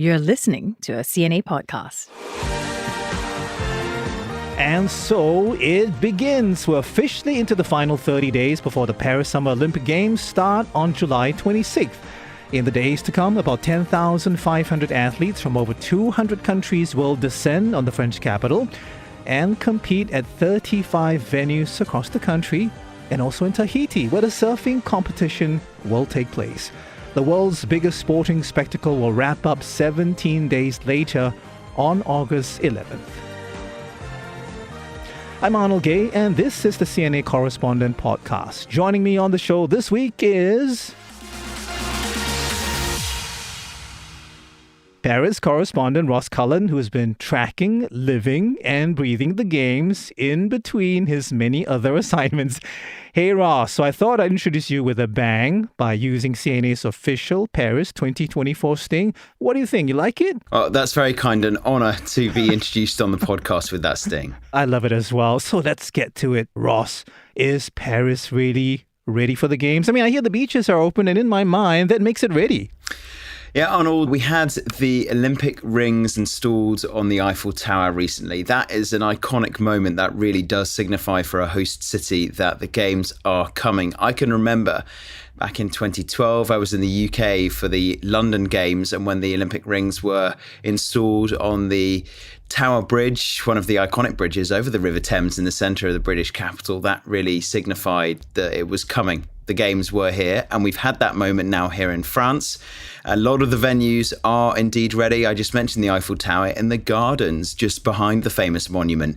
You're listening to a CNA podcast. And so it begins. We're officially into the final 30 days before the Paris Summer Olympic Games start on July 26th. In the days to come, about 10,500 athletes from over 200 countries will descend on the French capital and compete at 35 venues across the country and also in Tahiti, where the surfing competition will take place. The world's biggest sporting spectacle will wrap up 17 days later on August 11th. I'm Arnold Gay, and this is the CNA Correspondent podcast. Joining me on the show this week is Paris correspondent Ross Cullen, who has been tracking, living, and breathing the games in between his many other assignments. Hey, Ross, so I thought I'd introduce you with a bang by using CNA's official Paris 2024 sting. What do you think? You like it? Oh, that's very kind. An honor to be introduced on the podcast with that sting. I love it as well. So let's get to it. Ross, is Paris really ready for the games? I mean, I hear the beaches are open, and in my mind, that makes it ready. Yeah, Arnold, we had the Olympic rings installed on the Eiffel Tower recently. That is an iconic moment that really does signify for a host city that the games are coming. I can remember back in 2012, I was in the UK for the London Games, and when the Olympic rings were installed on the Tower Bridge, one of the iconic bridges over the River Thames in the centre of the British capital, that really signified that it was coming. The games were here, and we've had that moment now here in France. A lot of the venues are indeed ready. I just mentioned the Eiffel Tower and the gardens just behind the famous monument.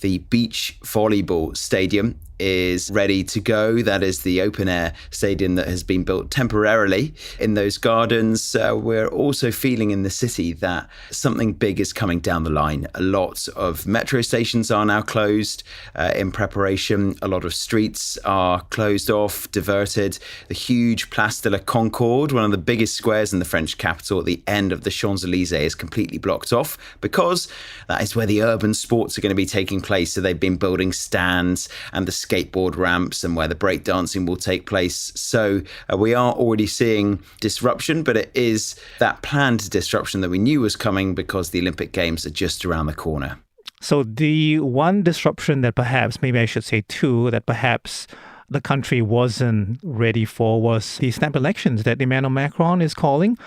The beach volleyball stadium is ready to go. That is the open-air stadium that has been built temporarily in those gardens. We're also feeling in the city that something big is coming down the line. A lot of metro stations are now closed in preparation. A lot of streets are closed off, diverted. The huge Place de la Concorde, one of the biggest squares in the French capital at the end of the Champs-Élysées, is completely blocked off because that is where the urban sports are going to be taking place. So they've been building stands and the skateboard ramps and where the breakdancing will take place. So we are already seeing disruption, but it is that planned disruption that we knew was coming because the Olympic Games are just around the corner. So the one disruption that perhaps, maybe I should say two, that perhaps the country wasn't ready for was the snap elections that Emmanuel Macron is calling.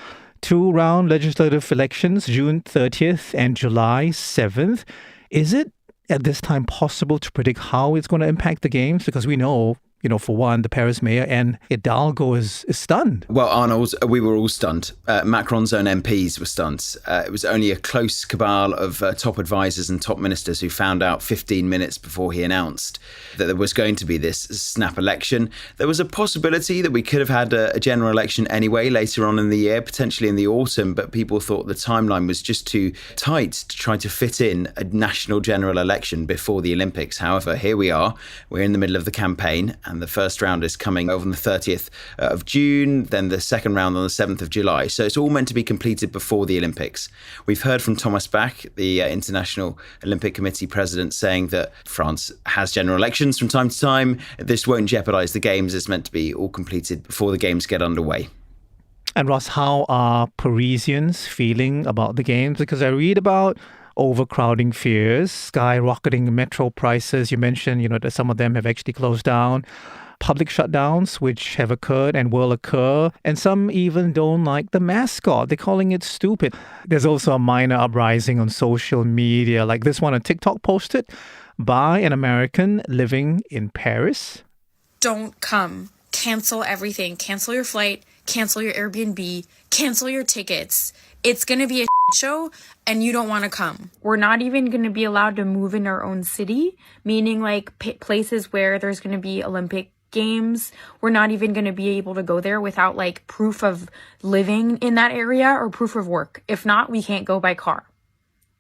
2-round legislative elections, June 30th and July 7th. Is it at this time possible to predict how it's going to impact the games? Because we know, for one, the Paris mayor and Hidalgo is stunned. Well, Arnold, we were all stunned. Macron's own MPs were stunned. It was only a close cabal of top advisors and top ministers who found out 15 minutes before he announced that there was going to be this snap election. There was a possibility that we could have had a general election anyway later on in the year, potentially in the autumn, but people thought the timeline was just too tight to try to fit in a national general election before the Olympics. However, here we are. We're in the middle of the campaign, and the first round is coming over on the 30th of June, then the second round on the 7th of July. So it's all meant to be completed before the Olympics. We've heard from Thomas Bach, the International Olympic Committee president, saying that France has general elections from time to time. This won't jeopardise the Games. It's meant to be all completed before the Games get underway. And Ross, how are Parisians feeling about the Games? Because I read about overcrowding fears, skyrocketing metro prices. You mentioned, that some of them have actually closed down. Public shutdowns, which have occurred and will occur. And some even don't like the mascot. They're calling it stupid. There's also a minor uprising on social media, like this one on TikTok posted by an American living in Paris. Don't come. Cancel everything. Cancel your flight. Cancel your Airbnb. Cancel your tickets. It's going to be a show and you don't want to come. We're not even going to be allowed to move in our own city, meaning like places where there's going to be Olympic Games. We're not even going to be able to go there without like proof of living in that area or proof of work. If not, we can't go by car.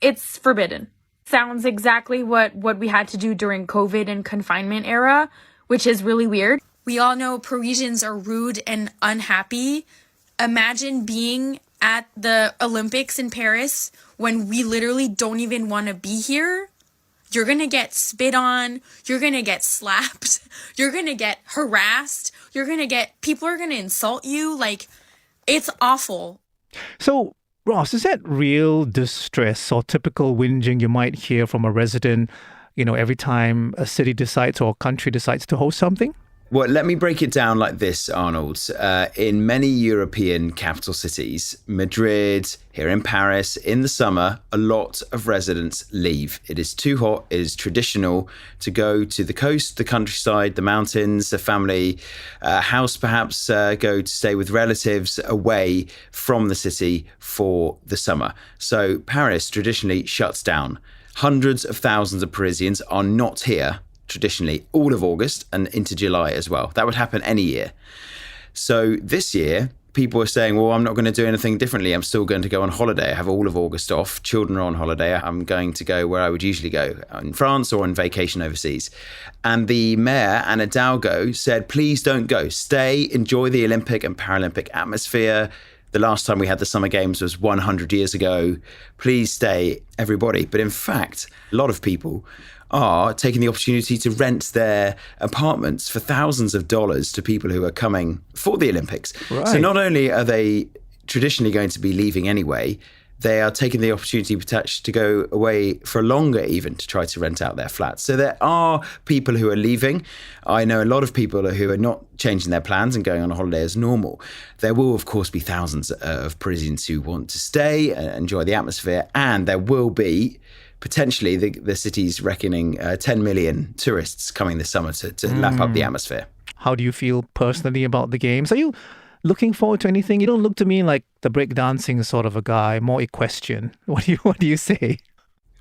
It's forbidden. Sounds exactly what we had to do during COVID and confinement era, which is really weird. We all know Parisians are rude and unhappy. Imagine being at the Olympics in Paris when we literally don't even want to be here. You're going to get spit on. You're going to get slapped. You're going to get harassed. People are going to insult you. Like, it's awful. So Ross, is that real distress or typical whinging you might hear from a resident, every time a city decides or a country decides to host something? Well, let me break it down like this, Arnold. In many European capital cities, Madrid, here in Paris, in the summer, a lot of residents leave. It is too hot. It is traditional to go to the coast, the countryside, the mountains, a family house perhaps, go to stay with relatives away from the city for the summer. So Paris traditionally shuts down. Hundreds of thousands of Parisians are not here traditionally all of August and into July as well. That would happen any year. So this year, people are saying, well, I'm not going to do anything differently. I'm still going to go on holiday. I have all of August off. Children are on holiday. I'm going to go where I would usually go, in France or on vacation overseas. And the mayor, Anne Hidalgo, said, please don't go. Stay, enjoy the Olympic and Paralympic atmosphere. The last time we had the Summer Games was 100 years ago. Please stay, everybody. But in fact, a lot of people are taking the opportunity to rent their apartments for thousands of dollars to people who are coming for the Olympics. Right. So not only are they traditionally going to be leaving anyway, they are taking the opportunity to go away for longer even to try to rent out their flats. So there are people who are leaving. I know a lot of people who are not changing their plans and going on a holiday as normal. There will, of course, be thousands of Parisians who want to stay and enjoy the atmosphere. And there will be potentially the city's reckoning 10 million tourists coming this summer to lap up the atmosphere. How do you feel personally about the games? Are you looking forward to anything? You don't look to me like the breakdancing sort of a guy, more equestrian. What do you say?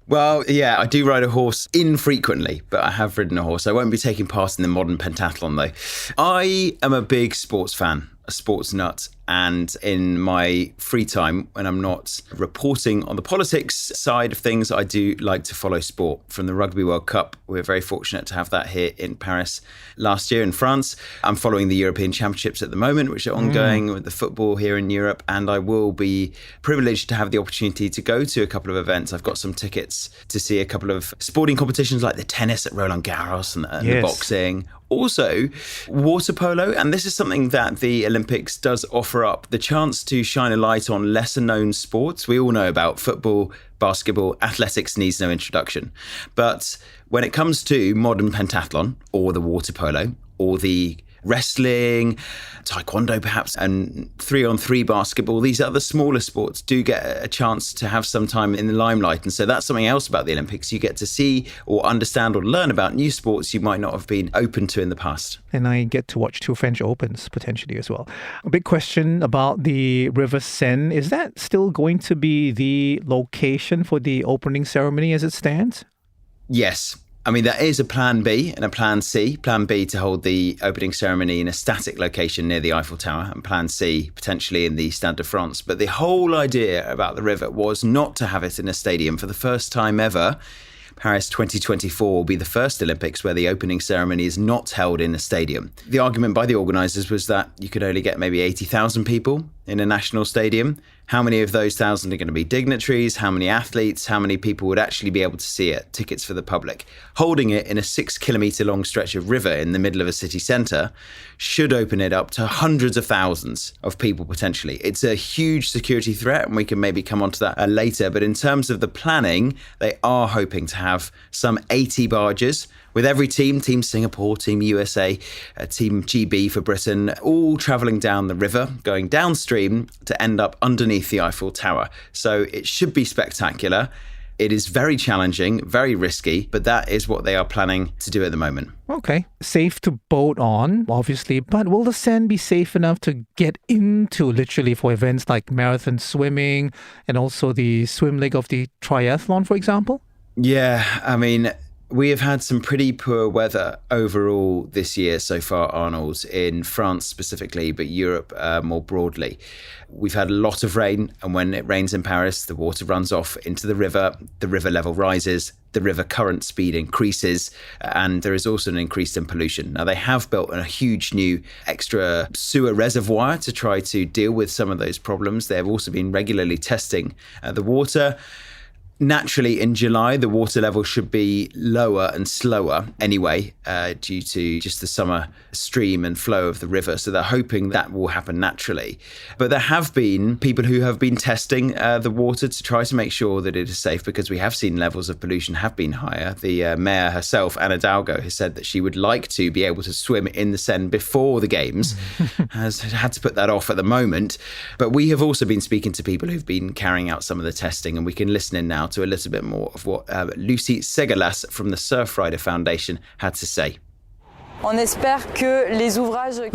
Well, yeah, I do ride a horse infrequently, but I have ridden a horse. I won't be taking part in the modern pentathlon, though. I am a big sports fan, a sports nut. And in my free time, when I'm not reporting on the politics side of things, I do like to follow sport. From the Rugby World Cup, we're very fortunate to have that here in Paris last year in France. I'm following the European Championships at the moment, which are ongoing with the football here in Europe. And I will be privileged to have the opportunity to go to a couple of events. I've got some tickets to see a couple of sporting competitions like the tennis at Roland Garros and the boxing. Also, water polo, and this is something that the Olympics does offer up, the chance to shine a light on lesser known sports. We all know about football, basketball, athletics needs no introduction. But when it comes to modern pentathlon or the water polo or the wrestling, taekwondo perhaps, and 3-on-3 basketball, these other smaller sports do get a chance to have some time in the limelight. And so that's something else about the Olympics. You get to see or understand or learn about new sports you might not have been open to in the past. And I get to watch 2 French Opens potentially as well. A big question about the River Seine. Is that still going to be the location for the opening ceremony as it stands? Yes. I mean, there is a plan B and a plan C. Plan B to hold the opening ceremony in a static location near the Eiffel Tower, and plan C potentially in the Stade de France. But the whole idea about the river was not to have it in a stadium. For the first time ever, Paris 2024 will be the first Olympics where the opening ceremony is not held in a stadium. The argument by the organisers was that you could only get maybe 80,000 people in a national stadium. How many of those 1,000 are going to be dignitaries? How many athletes? How many people would actually be able to see it? Tickets for the public. Holding it in a 6-kilometre long stretch of river in the middle of a city centre should open it up to hundreds of thousands of people potentially. It's a huge security threat, and we can maybe come on to that later. But in terms of the planning, they are hoping to have some 80 barges with every team, Team Singapore, Team USA, Team GB for Britain, all travelling down the river, going downstream to end up underneath the Eiffel Tower. So it should be spectacular. It is very challenging, very risky, but that is what they are planning to do at the moment. Okay. Safe to boat on, obviously, but will the Seine be safe enough to get into literally for events like marathon swimming and also the swim leg of the triathlon, for example? Yeah, I mean, we have had some pretty poor weather overall this year so far, Arnold, in France specifically, but Europe more broadly. We've had a lot of rain, and when it rains in Paris, the water runs off into the river level rises, the river current speed increases, and there is also an increase in pollution. Now, they have built a huge new extra sewer reservoir to try to deal with some of those problems. They have also been regularly testing the water. Naturally, in July, the water level should be lower and slower anyway, due to just the summer stream and flow of the river. So they're hoping that will happen naturally. But there have been people who have been testing the water to try to make sure that it is safe, because we have seen levels of pollution have been higher. The mayor herself, Anna Hidalgo, has said that she would like to be able to swim in the Seine before the games, has had to put that off at the moment. But we have also been speaking to people who've been carrying out some of the testing, and we can listen in now to a little bit more of what Lucy Segalas from the Surfrider Foundation had to say. We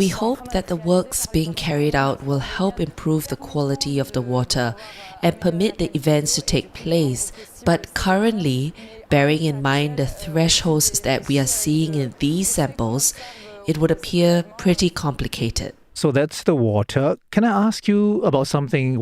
hope that the works being carried out will help improve the quality of the water and permit the events to take place. But currently, bearing in mind the thresholds that we are seeing in these samples, it would appear pretty complicated. So that's the water. Can I ask you about something,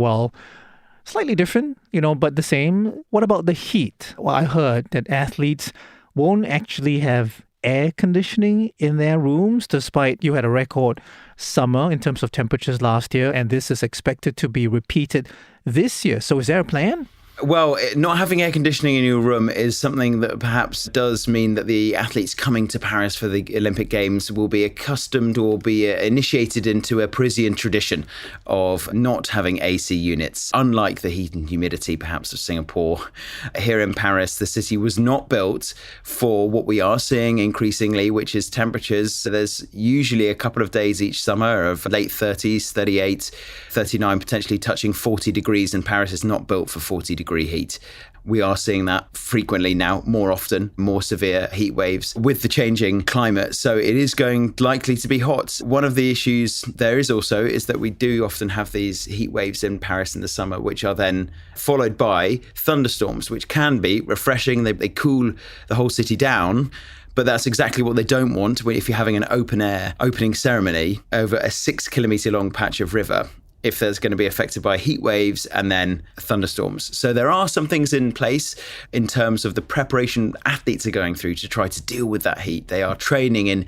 slightly different, but the same? What about the heat? Well, I heard that athletes won't actually have air conditioning in their rooms, despite you had a record summer in terms of temperatures last year, and this is expected to be repeated this year. So is there a plan? Well, not having air conditioning in your room is something that perhaps does mean that the athletes coming to Paris for the Olympic Games will be accustomed or be initiated into a Parisian tradition of not having AC units, unlike the heat and humidity perhaps of Singapore. Here in Paris, the city was not built for what we are seeing increasingly, which is temperatures. So there's usually a couple of days each summer of late 30s, 38, 39, potentially touching 40 degrees, and Paris is not built for 40 degree heat. We are seeing that frequently now, more often, more severe heat waves with the changing climate. So it is likely to be hot. One of the issues there is that we do often have these heat waves in Paris in the summer, which are then followed by thunderstorms, which can be refreshing. They cool the whole city down. But that's exactly what they don't want if you're having an open air opening ceremony over a 6-kilometre long patch of river, if there's going to be affected by heat waves and then thunderstorms. So there are some things in place in terms of the preparation athletes are going through to try to deal with that heat. They are training in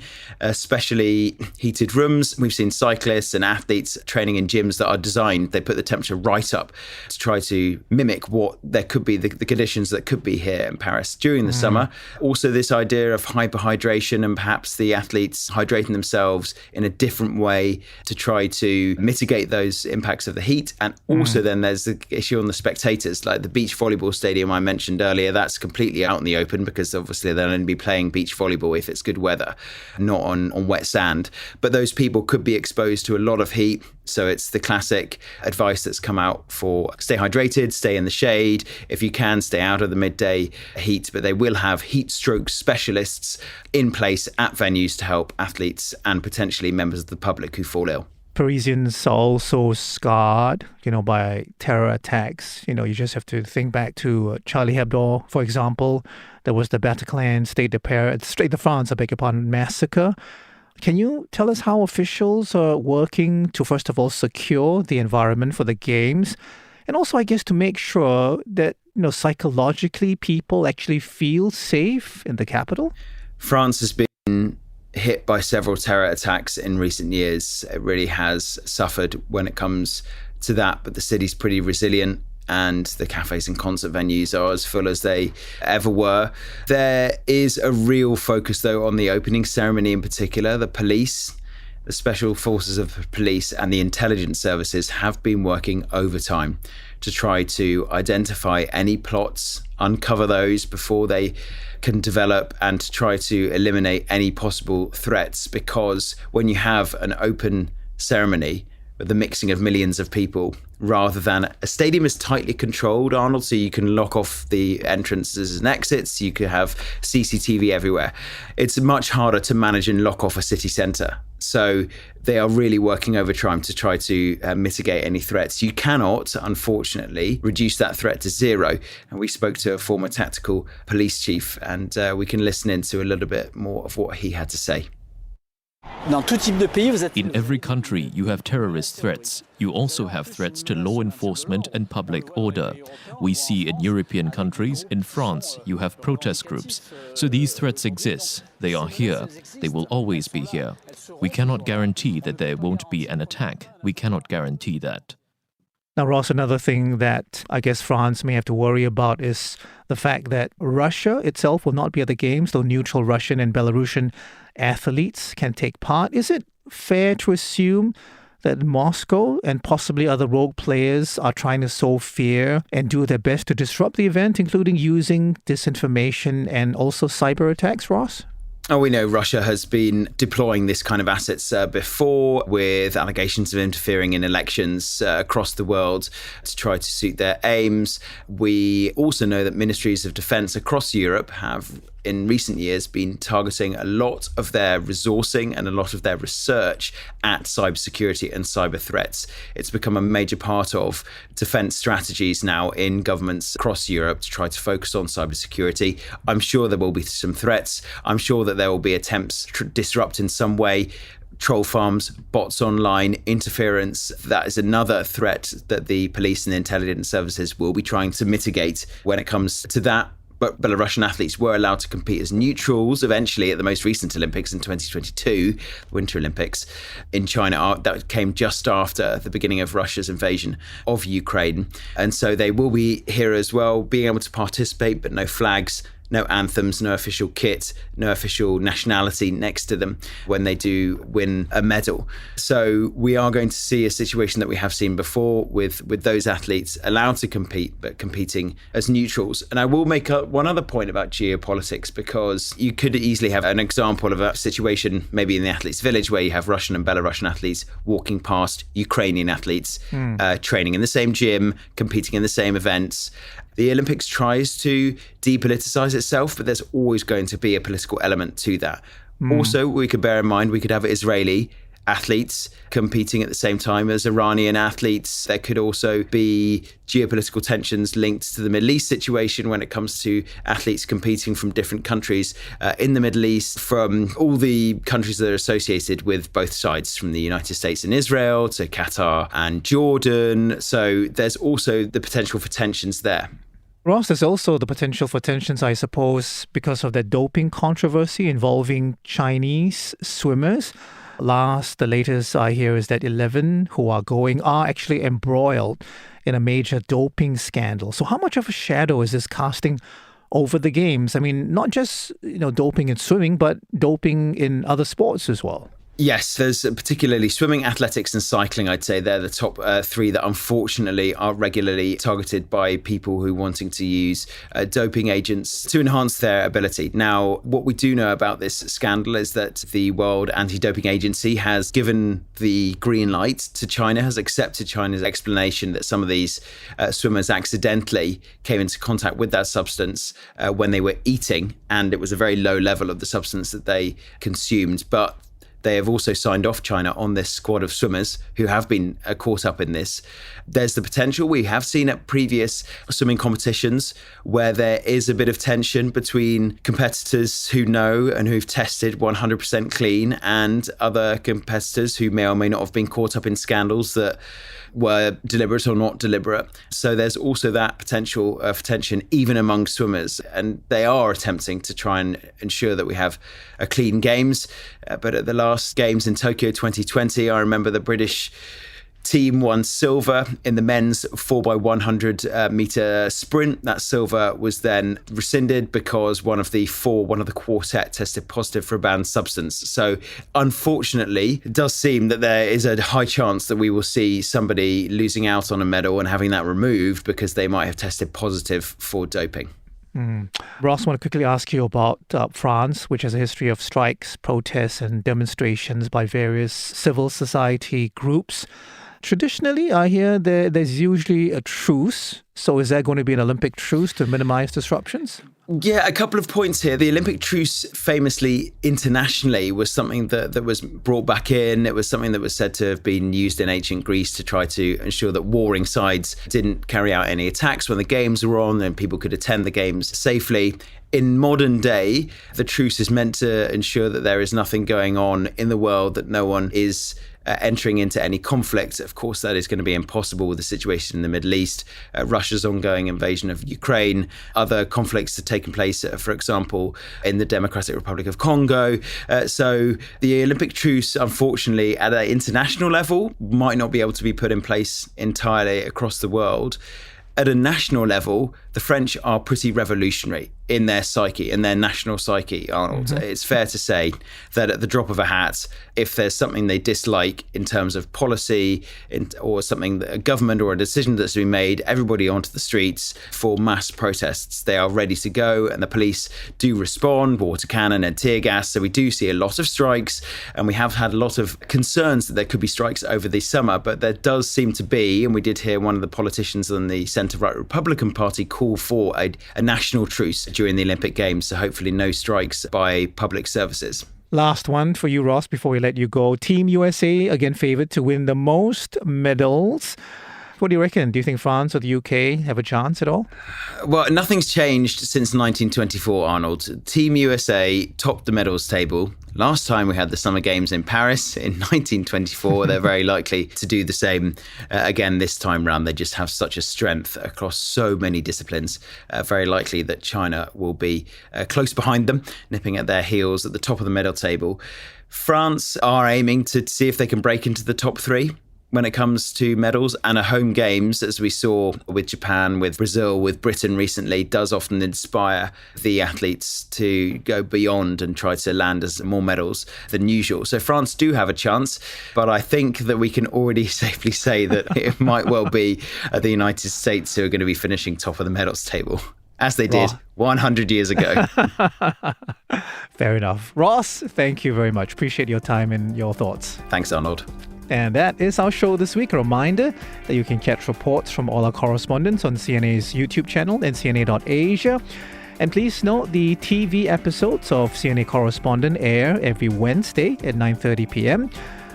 specially heated rooms. We've seen cyclists and athletes training in gyms that are designed, they put the temperature right up to try to mimic what there could be, the conditions that could be here in Paris during the summer. Also this idea of hyperhydration and perhaps the athletes hydrating themselves in a different way to try to mitigate those impacts of the heat. And also then there's the issue on the spectators, like the beach volleyball stadium I mentioned earlier. That's completely out in the open, because obviously they'll only be playing beach volleyball if it's good weather, not on wet sand. But those people could be exposed to a lot of heat. So it's the classic advice that's come out for stay hydrated, stay in the shade. If you can, stay out of the midday heat. But they will have heat stroke specialists in place at venues to help athletes and potentially members of the public who fall ill. Parisians are also scarred, by terror attacks. You just have to think back to Charlie Hebdo, for example. There was the Bataclan Stade de France, massacre. Can you tell us how officials are working to, first of all, secure the environment for the Games, and also, I guess, to make sure that, psychologically people actually feel safe in the capital? France has been hit by several terror attacks in recent years. It really has suffered when it comes to that, but the city's pretty resilient, and the cafes and concert venues are as full as they ever were. There is a real focus, though, on the opening ceremony in particular. The police, the special forces of police and the intelligence services have been working overtime to try to identify any plots, uncover those before they can develop, and to try to eliminate any possible threats. Because when you have an open ceremony with the mixing of millions of people, rather than a stadium is tightly controlled, Arnold, so you can lock off the entrances and exits, you could have CCTV everywhere. It's much harder to manage and lock off a city centre. So they are really working overtime to try to mitigate any threats. You cannot, unfortunately, reduce that threat to zero. And we spoke to a former tactical police chief, and we can listen into a little bit more of what he had to say. In every country, you have terrorist threats. You also have threats to law enforcement and public order. We see in European countries, in France, you have protest groups. So these threats exist. They are here. They will always be here. We cannot guarantee that there won't be an attack. We cannot guarantee that. Now, Ross, another thing that I guess France may have to worry about is the fact that Russia itself will not be at the Games, though neutral Russian and Belarusian athletes can take part. Is it fair to assume that Moscow and possibly other rogue players are trying to sow fear and do their best to disrupt the event, including using disinformation and also cyber attacks, Ross? Oh, we know Russia has been deploying this kind of assets before, with allegations of interfering in elections across the world to try to suit their aims. We also know that ministries of defense across Europe have in recent years been targeting a lot of their resourcing and a lot of their research at cybersecurity and cyber threats. It's become a major part of defense strategies now in governments across Europe to try to focus on cybersecurity. I'm sure there will be some threats. I'm sure that there will be attempts to disrupt in some way troll farms, bots online, interference. That is another threat that the police and intelligence services will be trying to mitigate when it comes to that. But Belarusian athletes were allowed to compete as neutrals eventually at the most recent Olympics in 2022, Winter Olympics in China. That came just after the beginning of Russia's invasion of Ukraine. And so they will be here as well, being able to participate, but no flags, no anthems, no official kit, no official nationality next to them when they do win a medal. So we are going to see a situation that we have seen before with those athletes allowed to compete, but competing as neutrals. And I will make one other point about geopolitics, because you could easily have an example of a situation maybe in the athletes' village where you have Russian and Belarusian athletes walking past Ukrainian athletes, training in the same gym, competing in the same events. The Olympics tries to depoliticize itself, but there's always going to be a political element to that. Also, we could bear in mind, we could have Israeli athletes competing at the same time as Iranian athletes. There could also be geopolitical tensions linked to the Middle East situation when it comes to athletes competing from different countries in the Middle East, from all the countries that are associated with both sides, from the United States and Israel to Qatar and Jordan. So there's also the potential for tensions there. Ross, there's also the potential for tensions, I suppose, because of the doping controversy involving Chinese swimmers. The latest I hear is that 11 who are going are actually embroiled in a major doping scandal. So how much of a shadow is this casting over the Games? I mean, not just, doping in swimming, but doping in other sports as well. Yes, there's particularly swimming, athletics and cycling. I'd say they're the top three that unfortunately are regularly targeted by people who are wanting to use doping agents to enhance their ability. Now, what we do know about this scandal is that the World Anti-Doping Agency has given the green light to China, has accepted China's explanation that some of these swimmers accidentally came into contact with that substance when they were eating, and it was a very low level of the substance that they consumed. But they have also signed off China on this squad of swimmers who have been caught up in this. There's the potential, we have seen at previous swimming competitions, where there is a bit of tension between competitors who know and who've tested 100% clean and other competitors who may or may not have been caught up in scandals that were deliberate or not deliberate. So there's also that potential for tension even among swimmers, and they are attempting to try and ensure that we have a clean Games. But at the last Games in Tokyo 2020, I remember the British team won silver in the men's 4x100 meter sprint. That silver was then rescinded because one of the quartet tested positive for a banned substance. So unfortunately, it does seem that there is a high chance that we will see somebody losing out on a medal and having that removed because they might have tested positive for doping. Ross, I want to quickly ask you about France, which has a history of strikes, protests and demonstrations by various civil society groups. Traditionally, I hear there's usually a truce. So is there going to be an Olympic truce to minimize disruptions? Yeah, a couple of points here. The Olympic truce famously internationally was something that was brought back in. It was something that was said to have been used in ancient Greece to try to ensure that warring sides didn't carry out any attacks when the Games were on and people could attend the Games safely. In modern day, the truce is meant to ensure that there is nothing going on in the world that no one is entering into any conflict. Of course, that is going to be impossible with the situation in the Middle East, Russia's ongoing invasion of Ukraine, other conflicts have taken place, for example, in the Democratic Republic of Congo. So the Olympic truce, unfortunately, at an international level, might not be able to be put in place entirely across the world. At a national level, the French are pretty revolutionary in their psyche, in their national psyche, Arnold. It's fair to say that at the drop of a hat, if there's something they dislike in terms of policy or something, a government or a decision that's been made, everybody onto the streets for mass protests. They are ready to go, and the police do respond, water cannon and tear gas. So we do see a lot of strikes, and we have had a lot of concerns that there could be strikes over the summer, but there does seem to be, and we did hear one of the politicians on the centre-right Republican Party call for a national truce during the Olympic Games, so hopefully no strikes by public services. Last one for you, Ross, before we let you go. Team USA, again favoured to win the most medals. What do you reckon? Do you think France or the UK have a chance at all? Well, nothing's changed since 1924, Arnold. Team USA topped the medals table. Last time we had the Summer Games in Paris in 1924. They're very likely to do the same again this time round. They just have such a strength across so many disciplines. Very likely that China will be close behind them, nipping at their heels at the top of the medal table. France are aiming to see if they can break into the top three when it comes to medals, and a home games, as we saw with Japan, with Brazil, with Britain recently, does often inspire the athletes to go beyond and try to land as more medals than usual. So France do have a chance, but I think that we can already safely say that it might well be the United States who are going to be finishing top of the medals table, as they did 100 years ago. Fair enough. Ross, thank you very much. Appreciate your time and your thoughts. Thanks, Arnold. And that is our show this week. A reminder that you can catch reports from all our correspondents on CNA's YouTube channel and CNA.Asia. And please note the TV episodes of CNA Correspondent air every Wednesday at 9:30 p.m.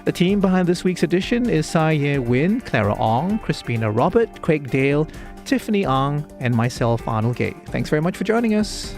The team behind this week's edition is Sai Ye Win, Clara Ong, Crispina Robert, Craig Dale, Tiffany Ang, and myself, Arnold Gay. Thanks very much for joining us.